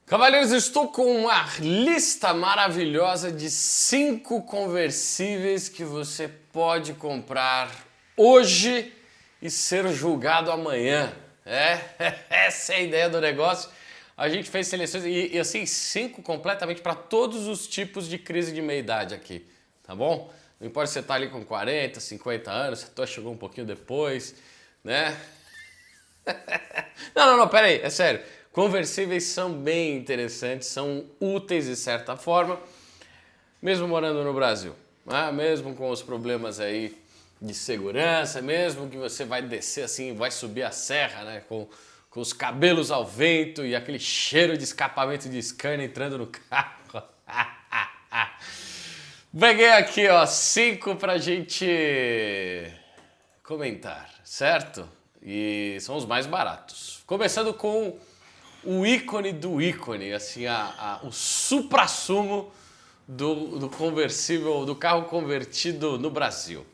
Cavaleiros, eu estou com uma lista maravilhosa de 5 conversíveis que você pode comprar hoje e ser julgado amanhã. Essa é a ideia do negócio. A gente fez seleções e assim, 5 completamente para todos os tipos de crise de meia-idade aqui, tá bom? Não importa se você tá ali com 40, 50 anos, se chegou um pouquinho depois, né? Não, pera aí, é sério. Conversíveis são bem interessantes, são úteis de certa forma, mesmo morando no Brasil, né? Mesmo com os problemas aí de segurança, mesmo que você vai descer assim, vai subir a serra, né? Com os cabelos ao vento e aquele cheiro de escapamento de Scania entrando no carro. Peguei aqui, ó, 5 pra gente comentar, certo? E são os mais baratos. Começando com o ícone do ícone, assim, o suprassumo do conversível, do carro convertido no Brasil.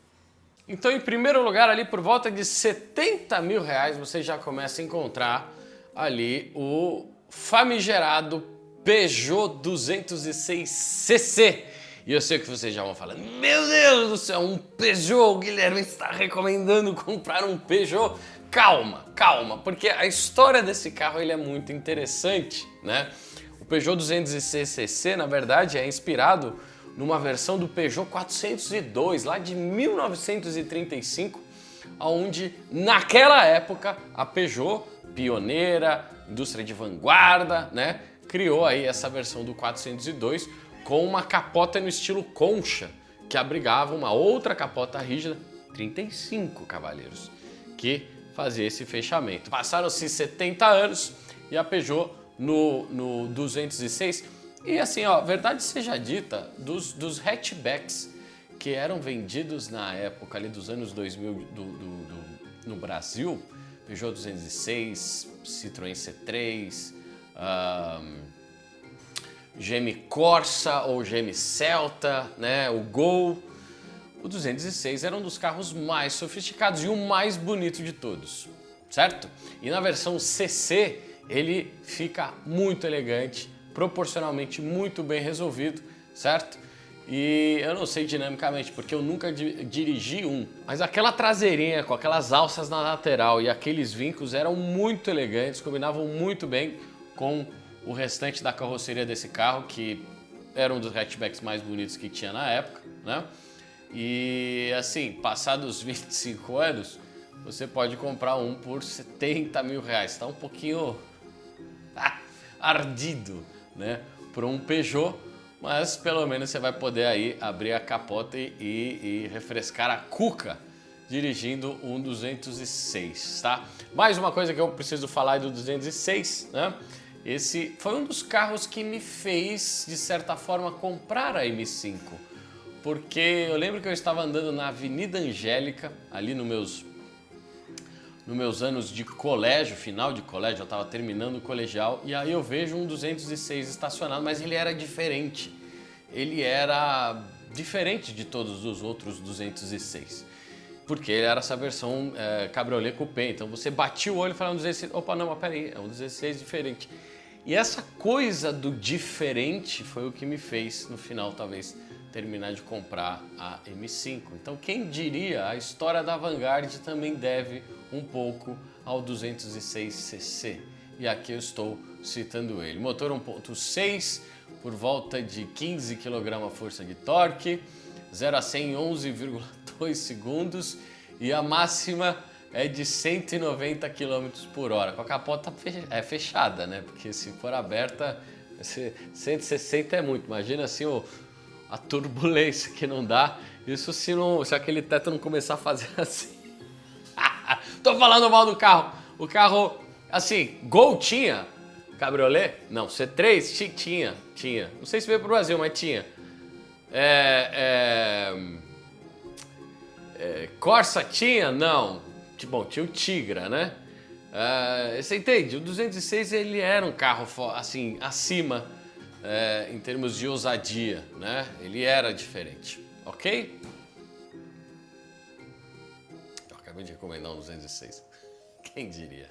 Então, em primeiro lugar, ali por volta de 70 mil reais, você já começa a encontrar ali o famigerado Peugeot 206cc. E eu sei que vocês já vão falando, meu Deus do céu, um Peugeot, o Guilherme está recomendando comprar um Peugeot. Calma, porque a história desse carro ele é muito interessante, né? O Peugeot 206cc, na verdade, é inspirado numa versão do Peugeot 402, lá de 1935, onde naquela época a Peugeot, pioneira, indústria de vanguarda, né, criou aí essa versão do 402 com uma capota no estilo concha, que abrigava uma outra capota rígida, 35 cavaleiros, que fazia esse fechamento. Passaram-se 70 anos e a Peugeot no 206, e assim, ó, verdade seja dita, dos hatchbacks que eram vendidos na época ali dos anos 2000 no Brasil, Peugeot 206, Citroën C3, GM Corsa ou GM Celta, né, o Gol. O 206 era um dos carros mais sofisticados e o mais bonito de todos, certo? E na versão CC ele fica muito elegante, proporcionalmente muito bem resolvido, certo? E eu não sei dinamicamente, porque eu nunca dirigi um, mas aquela traseirinha com aquelas alças na lateral e aqueles vincos eram muito elegantes, combinavam muito bem com o restante da carroceria desse carro, que era um dos hatchbacks mais bonitos que tinha na época, né? E assim, passados 25 anos, você pode comprar um por 70 mil reais. Está um pouquinho ardido, né, para um Peugeot, mas pelo menos você vai poder aí abrir a capota e refrescar a cuca dirigindo um 206, tá? Mais uma coisa que eu preciso falar do 206, né? Esse foi um dos carros que me fez, de certa forma, comprar a M5. Porque eu lembro que eu estava andando na Avenida Angélica, ali nos meus anos de colégio, final de colégio, eu estava terminando o colegial, e aí eu vejo um 206 estacionado, mas ele era diferente. Ele era diferente de todos os outros 206, porque ele era essa versão cabriolé coupé, então você batia o olho e falava um 206, opa, não, mas peraí, é um 206 diferente. E essa coisa do diferente foi o que me fez, no final, talvez, terminar de comprar a M5. Então, quem diria, a história da Vanguard também deve um pouco ao 206cc. E aqui eu estou citando ele. Motor 1.6, por volta de 15 kgf de torque, 0 a 100 em 11,2 segundos e a máxima é de 190 km por hora, com a capota fechada, né? Porque se for aberta, 160 é muito. Imagina assim a turbulência que não dá. Isso se aquele teto não começar a fazer assim. Tô falando mal do carro. O carro, assim, Gol tinha cabriolé? Não, C3 tinha. Não sei se veio pro Brasil, mas tinha. Corsa tinha? Não. Bom, tinha o Tigra, né? Você entende? O 206 ele era um carro assim, acima em termos de ousadia, né? Ele era diferente, ok? Eu acabei de recomendar um 206. Quem diria?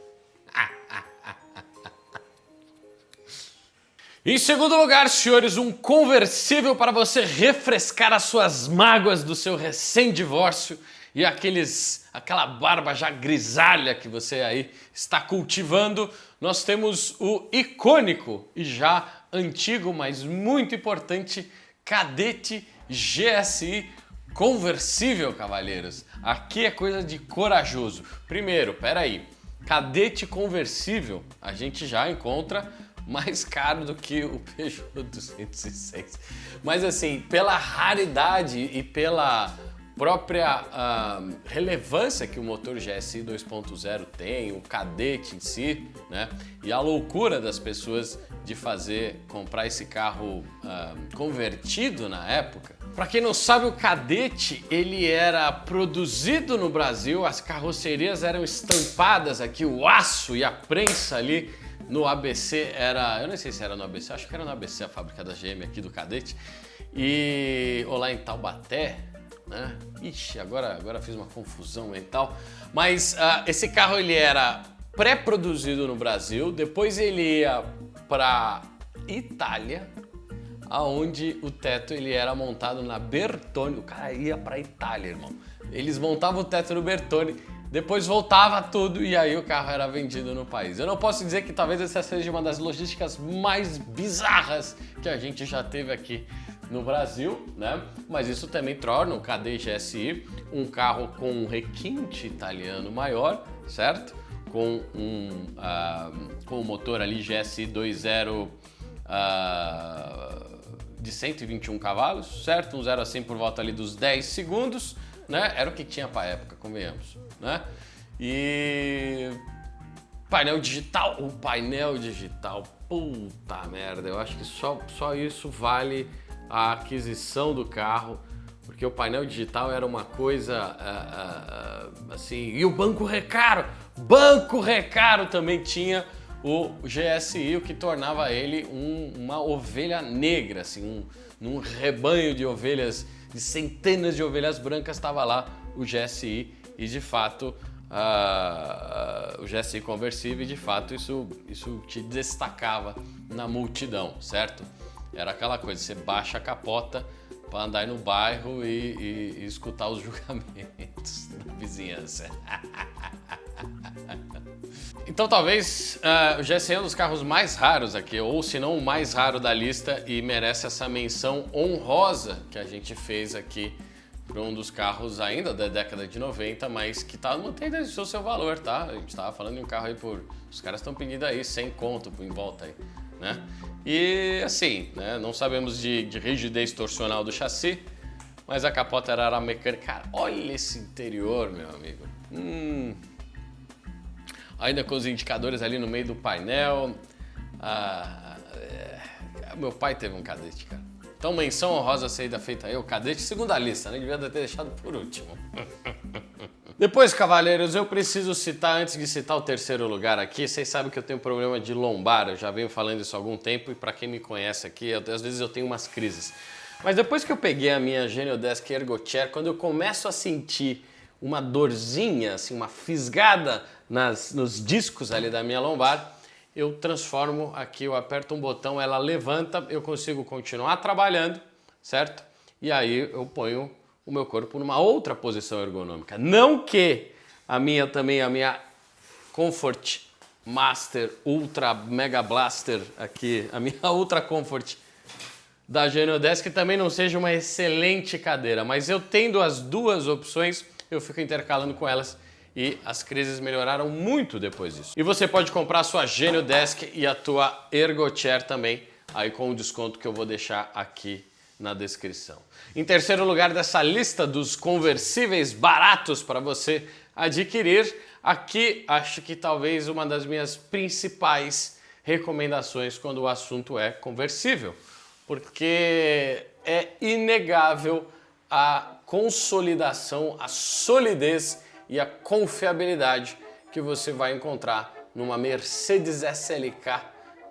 Em segundo lugar, senhores, um conversível para você refrescar as suas mágoas do seu recém-divórcio e aquela barba já grisalha que você aí está cultivando. Nós temos o icônico e já antigo, mas muito importante, Kadett GSI conversível, cavalheiros. Aqui é coisa de corajoso. Primeiro, peraí, Kadett conversível a gente já encontra mais caro do que o Peugeot 206. Mas assim, pela raridade e pela própria relevância que o motor GSI 2.0 tem, o Kadett em si, né? E a loucura das pessoas de comprar esse carro convertido na época. Para quem não sabe, o Kadett ele era produzido no Brasil, as carrocerias eram estampadas aqui, o aço e a prensa ali no ABC eu não sei se era no ABC, acho que era no ABC a fábrica da GM aqui do Kadett, ou lá em Taubaté, né? Ixi, agora fiz uma confusão mental, mas esse carro ele era pré-produzido no Brasil, depois ele ia para Itália, aonde o teto ele era montado na Bertone. O cara ia para Itália, irmão. Eles montavam o teto no Bertone, depois voltava tudo e aí o carro era vendido no país. Eu não posso dizer que talvez essa seja uma das logísticas mais bizarras que a gente já teve aqui no Brasil, né? Mas isso também torna o Kadett GSI um carro com um requinte italiano maior, certo? Com um motor ali GSI 2.0 de 121 cavalos, certo? Um 0 a 100 por volta ali dos 10 segundos, né? Era o que tinha para a época, convenhamos, né? E painel digital, puta merda, eu acho que só isso vale a aquisição do carro, porque o painel digital era uma coisa assim, e o Banco Recaro também tinha o GSI, o que tornava ele uma ovelha negra, assim, num rebanho de ovelhas, de centenas de ovelhas brancas, estava lá o GSI e de fato o GSI conversível, e de fato isso te destacava na multidão, certo? Era aquela coisa, você baixa a capota para andar no bairro e escutar os julgamentos da vizinhança. Então talvez o GSI é um dos carros mais raros aqui, ou se não o mais raro da lista, e merece essa menção honrosa que a gente fez aqui para um dos carros ainda da década de 90, mas que tá mantendo o seu valor, tá? A gente tava falando de um carro aí os caras estão pedindo aí 100 conto em volta aí, né? E assim, né, não sabemos de rigidez torsional do chassi, mas a capota era mecânica. Cara, olha esse interior, meu amigo. Ainda com os indicadores ali no meio do painel. Meu pai teve um Kadett, cara. Então, menção honrosa saída feita aí, o Kadett, segunda lista, né? Devia ter deixado por último. Depois, cavaleiros, eu preciso citar, antes de citar o terceiro lugar aqui, vocês sabem que eu tenho problema de lombar, eu já venho falando isso há algum tempo, e para quem me conhece aqui, às vezes eu tenho umas crises. Mas depois que eu peguei a minha Geniodesk Ergo Chair, quando eu começo a sentir uma dorzinha, assim, uma fisgada nos discos ali da minha lombar, eu transformo aqui, eu aperto um botão, ela levanta, eu consigo continuar trabalhando, certo? E aí eu ponho o meu corpo numa outra posição ergonômica. Não que a minha Comfort Master Ultra Mega Blaster aqui, a minha Ultra Comfort da Geniodesk também não seja uma excelente cadeira, mas eu tendo as duas opções, eu fico intercalando com elas e as crises melhoraram muito depois disso. E você pode comprar a sua Geniodesk e a tua Ergo Chair também, aí com o desconto que eu vou deixar aqui na descrição. Em terceiro lugar dessa lista dos conversíveis baratos para você adquirir, aqui acho que talvez uma das minhas principais recomendações quando o assunto é conversível, porque é inegável a consolidação, a solidez e a confiabilidade que você vai encontrar numa Mercedes SLK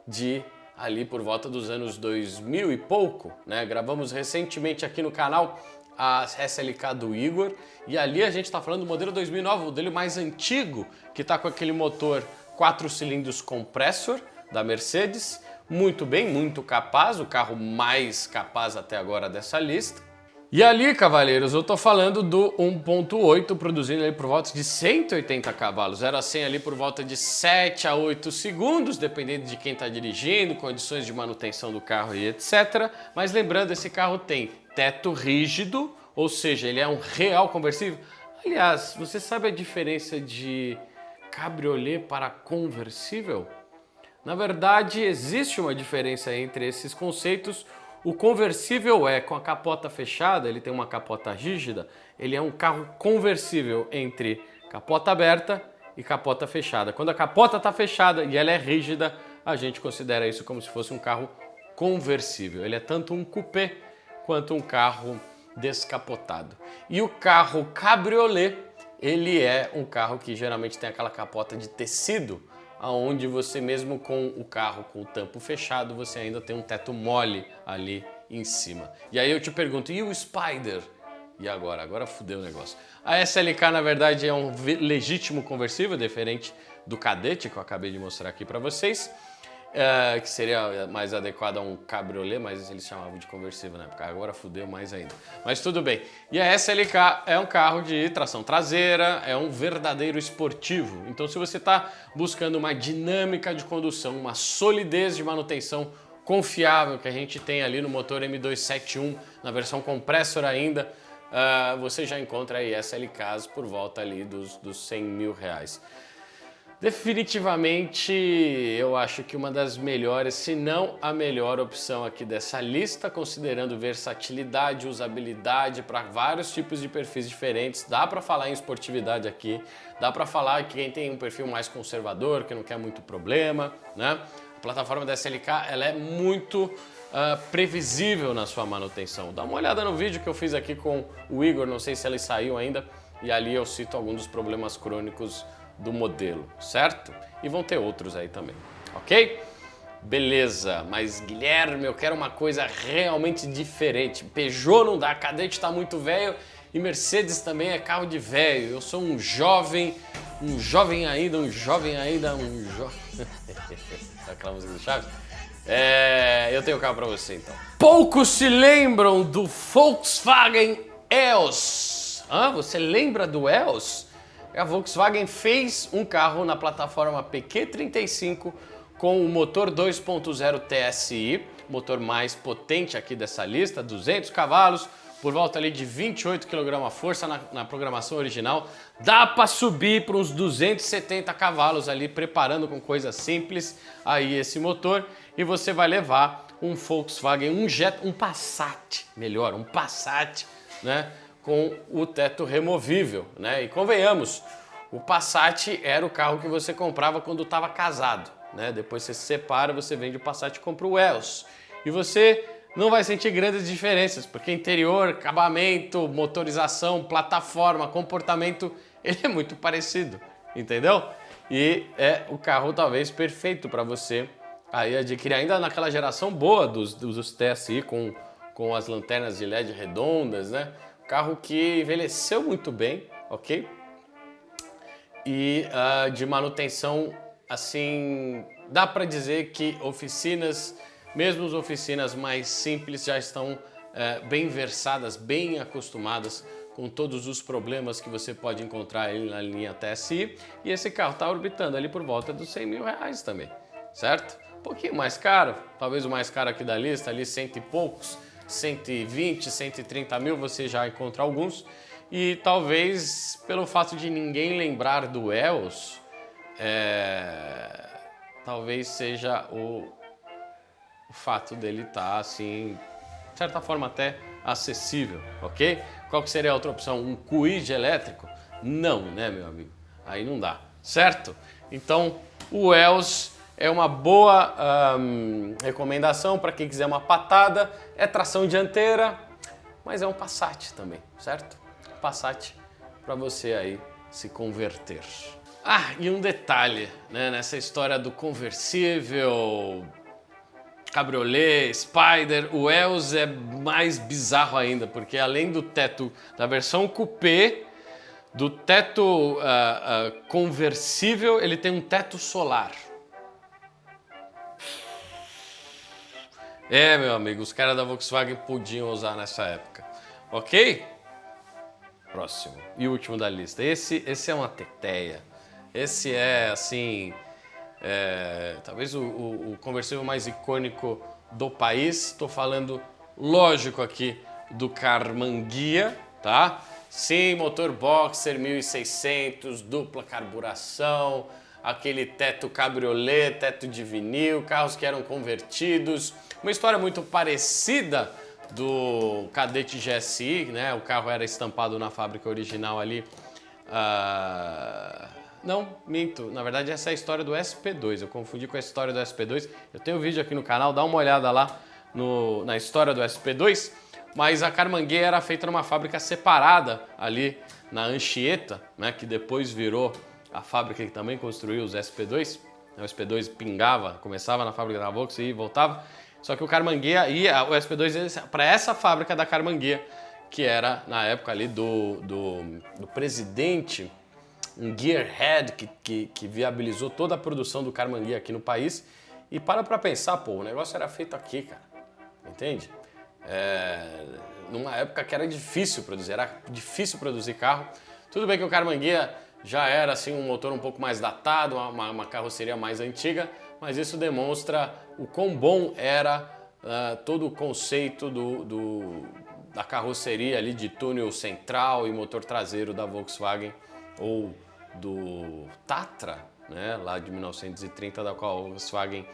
de ali por volta dos anos 2000 e pouco, né? Gravamos recentemente aqui no canal a SLK do Igor e ali a gente está falando do modelo 2009, o dele mais antigo, que está com aquele motor 4 cilindros compressor da Mercedes, muito bem, muito capaz, o carro mais capaz até agora dessa lista. E ali, cavaleiros, eu tô falando do 1.8 produzindo ali por volta de 180 cavalos, 0 a 100 ali por volta de 7 a 8 segundos, dependendo de quem tá dirigindo, condições de manutenção do carro e etc. Mas lembrando, esse carro tem teto rígido, ou seja, ele é um real conversível. Aliás, você sabe a diferença de cabriolé para conversível? Na verdade, existe uma diferença entre esses conceitos. O conversível é com a capota fechada, ele tem uma capota rígida, ele é um carro conversível entre capota aberta e capota fechada. Quando a capota está fechada e ela é rígida, a gente considera isso como se fosse um carro conversível. Ele é tanto um coupé quanto um carro descapotado. E o carro cabriolé, ele é um carro que geralmente tem aquela capota de tecido, aonde você mesmo com o carro com o tampo fechado, você ainda tem um teto mole ali em cima. E aí eu te pergunto, e o Spider? E agora? Agora fudeu o negócio. A SLK, na verdade, é um legítimo conversível, diferente do Cadete, que eu acabei de mostrar aqui para vocês, que seria mais adequado a um cabriolé, mas eles chamavam de conversível na época. Agora fudeu mais ainda. Mas tudo bem. E a SLK é um carro de tração traseira, é um verdadeiro esportivo. Então, se você está buscando uma dinâmica de condução, uma solidez de manutenção confiável que a gente tem ali no motor M271, na versão compressor ainda, você já encontra aí SLKs por volta ali dos 100 mil reais. Definitivamente, eu acho que uma das melhores, se não a melhor opção aqui dessa lista, considerando versatilidade, usabilidade para vários tipos de perfis diferentes. Dá para falar em esportividade aqui, dá para falar que quem tem um perfil mais conservador, que não quer muito problema, né? A plataforma da SLK, ela é muito previsível na sua manutenção. Dá uma olhada no vídeo que eu fiz aqui com o Igor, não sei se ele saiu ainda, e ali eu cito alguns dos problemas crônicos do modelo, certo? E vão ter outros aí também, ok? Beleza, mas Guilherme, eu quero uma coisa realmente diferente. Peugeot não dá, Cadete tá muito velho e Mercedes também é carro de velho. Eu sou um jovem ainda. Aquela música do Chaves? Eu tenho um carro pra você então. Poucos se lembram do Volkswagen EOS. Você lembra do EOS? A Volkswagen fez um carro na plataforma PQ35 com o motor 2.0 TSI, motor mais potente aqui dessa lista, 200 cavalos, por volta ali de 28 kgf na programação original. Dá para subir para uns 270 cavalos ali, preparando com coisa simples aí esse motor, e você vai levar um Volkswagen, um Passat, melhor, um Passat, né? Com o teto removível, né? E convenhamos, o Passat era o carro que você comprava quando estava casado, né? Depois você se separa, você vende o Passat e compra o EOS. E você não vai sentir grandes diferenças, porque interior, acabamento, motorização, plataforma, comportamento, ele é muito parecido, entendeu? E é o carro talvez perfeito para você aí adquirir, ainda naquela geração boa dos TSI com as lanternas de LED redondas, né? Carro que envelheceu muito bem, ok? E de manutenção, assim, dá para dizer que oficinas, mesmo as oficinas mais simples, já estão bem versadas, bem acostumadas com todos os problemas que você pode encontrar aí na linha TSI. E esse carro está orbitando ali por volta dos 100 mil reais também, certo? Um pouquinho mais caro, talvez o mais caro aqui da lista, ali cento e poucos, 120, 130 mil, você já encontra alguns. E talvez pelo fato de ninguém lembrar do EOS, talvez seja o fato dele estar assim, de certa forma até acessível, ok? Qual que seria a outra opção? Um Kwid elétrico? Não, né, meu amigo? Aí não dá, certo? Então o EOS é uma boa recomendação para quem quiser uma patada. É tração dianteira, mas é um Passat também, certo? Passat para você aí se converter. E um detalhe, né, nessa história do conversível, cabriolé, Spider, o EOS é mais bizarro ainda, porque além do teto da versão coupé, do teto conversível, ele tem um teto solar. É, meu amigo, os caras da Volkswagen podiam usar nessa época. Ok? Próximo e último da lista. Esse é uma teteia. Esse é, assim, talvez o conversível mais icônico do país. Estou falando, lógico, aqui do Carmanguia, tá? Sim, motor boxer 1600, dupla carburação, aquele teto cabriolê, teto de vinil, carros que eram convertidos. Uma história muito parecida do Cadete GSI, né? O carro era estampado na fábrica original ali. Não, minto. Na verdade, essa é a história do SP2. Eu confundi com a história do SP2. Eu tenho um vídeo aqui no canal, dá uma olhada lá na história do SP2. Mas a Carmanguia era feita numa fábrica separada ali na Anchieta, né? Que depois virou a fábrica que também construiu os SP2. O SP2 pingava, começava na fábrica da Volkswagen e voltava. Só que o Carmanguia ia, o SP2 para essa fábrica da Carmanguia, que era na época ali do presidente, um gearhead que viabilizou toda a produção do Carmanguia aqui no país. E para pensar, pô, o negócio era feito aqui, cara, entende? Numa época que era difícil produzir carro. Tudo bem que o Carmanguia já era assim um motor um pouco mais datado, uma carroceria mais antiga, mas isso demonstra o quão bom era todo o conceito da carroceria ali de túnel central e motor traseiro da Volkswagen ou do Tatra, né, lá de 1930, da qual a Volkswagen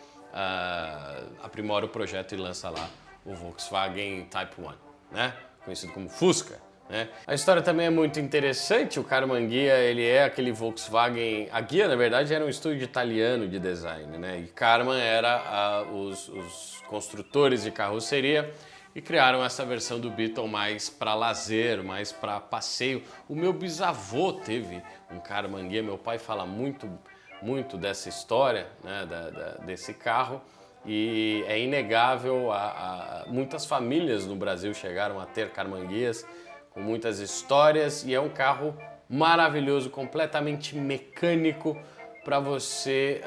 aprimora o projeto e lança lá o Volkswagen Type 1, né, conhecido como Fusca. Né? A história também é muito interessante. O Carmanguia, ele é aquele Volkswagen... A Ghia, na verdade, era um estúdio italiano de design, né? E Karmann era os construtores de carroceria e criaram essa versão do Beetle mais para lazer, mais para passeio. O meu bisavô teve um Carmanguia, meu pai fala muito dessa história, né? Desse carro. E é inegável, muitas famílias no Brasil chegaram a ter Carmanguias, com muitas histórias, e é um carro maravilhoso, completamente mecânico para você.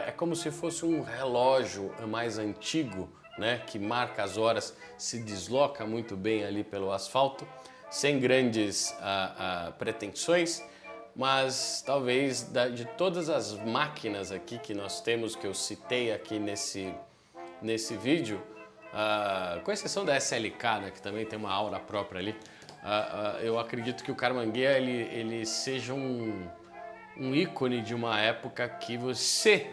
É como se fosse um relógio mais antigo, né, que marca as horas, se desloca muito bem ali pelo asfalto, sem grandes pretensões, mas talvez de todas as máquinas aqui que nós temos, que eu citei aqui nesse vídeo, com exceção da SLK, né, que também tem uma aura própria ali, eu acredito que o Carmanguia ele seja um ícone de uma época que você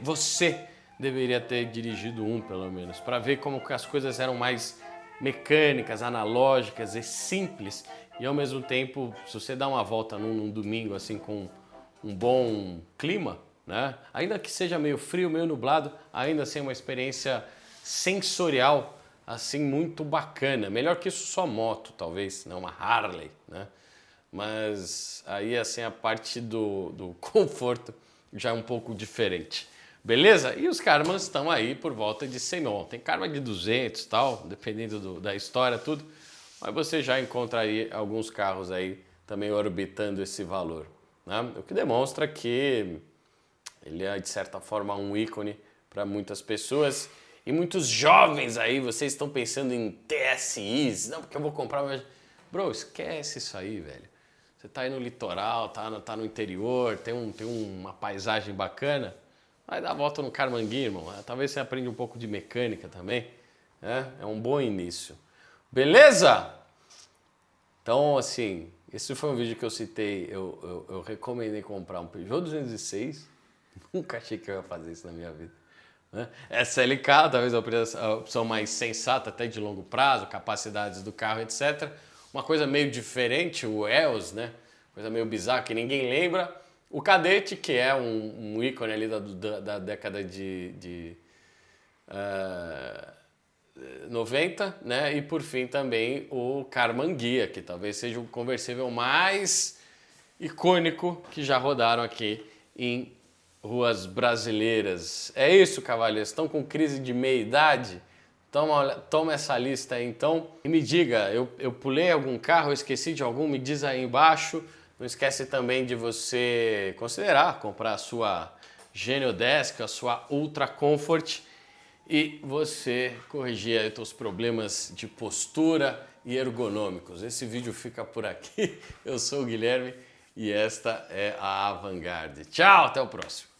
deveria ter dirigido pelo menos, para ver como que as coisas eram mais mecânicas, analógicas e simples, e ao mesmo tempo, se você dá uma volta num domingo assim com um bom clima, né, ainda que seja meio frio, meio nublado, ainda assim é uma experiência sensorial assim muito bacana. Melhor que isso só moto, talvez, né? Uma Harley, né? Mas aí assim a parte do conforto já é um pouco diferente. Beleza? E os Karmanns estão aí por volta de 100 mil. Tem Karmann de 200 e tal, dependendo da história, tudo. Mas você já encontra aí alguns carros aí também orbitando esse valor, né? O que demonstra que ele é, de certa forma, um ícone para muitas pessoas. E muitos jovens aí, vocês estão pensando em TSIs, não, porque eu vou comprar... Bro, esquece isso aí, velho. Você tá aí no litoral, tá no interior, tem uma paisagem bacana, vai dar a volta no Carmanguia, irmão. Talvez você aprenda um pouco de mecânica também, né? É um bom início. Beleza? Então, assim, esse foi um vídeo que eu citei, eu recomendei comprar um Peugeot 206, nunca achei que eu ia fazer isso na minha vida. SLK, talvez a opção mais sensata, até de longo prazo, capacidades do carro, etc. Uma coisa meio diferente, o EOS, né? Coisa meio bizarra que ninguém lembra. O Cadete, que é um ícone ali da década de 90, né? E por fim também o Carmanguia, que talvez seja o conversível mais icônico que já rodaram aqui em ruas brasileiras. É isso, cavalheiros. Estão com crise de meia-idade? Toma essa lista aí, então. E me diga, eu pulei algum carro, eu esqueci de algum? Me diz aí embaixo. Não esquece também de você considerar comprar a sua Genio Desk, a sua Ultra Comfort. e você corrigir aí os seus problemas de postura e ergonômicos. Esse vídeo fica por aqui. Eu sou o Guilherme e esta é a Avantgarde. Tchau, até o próximo.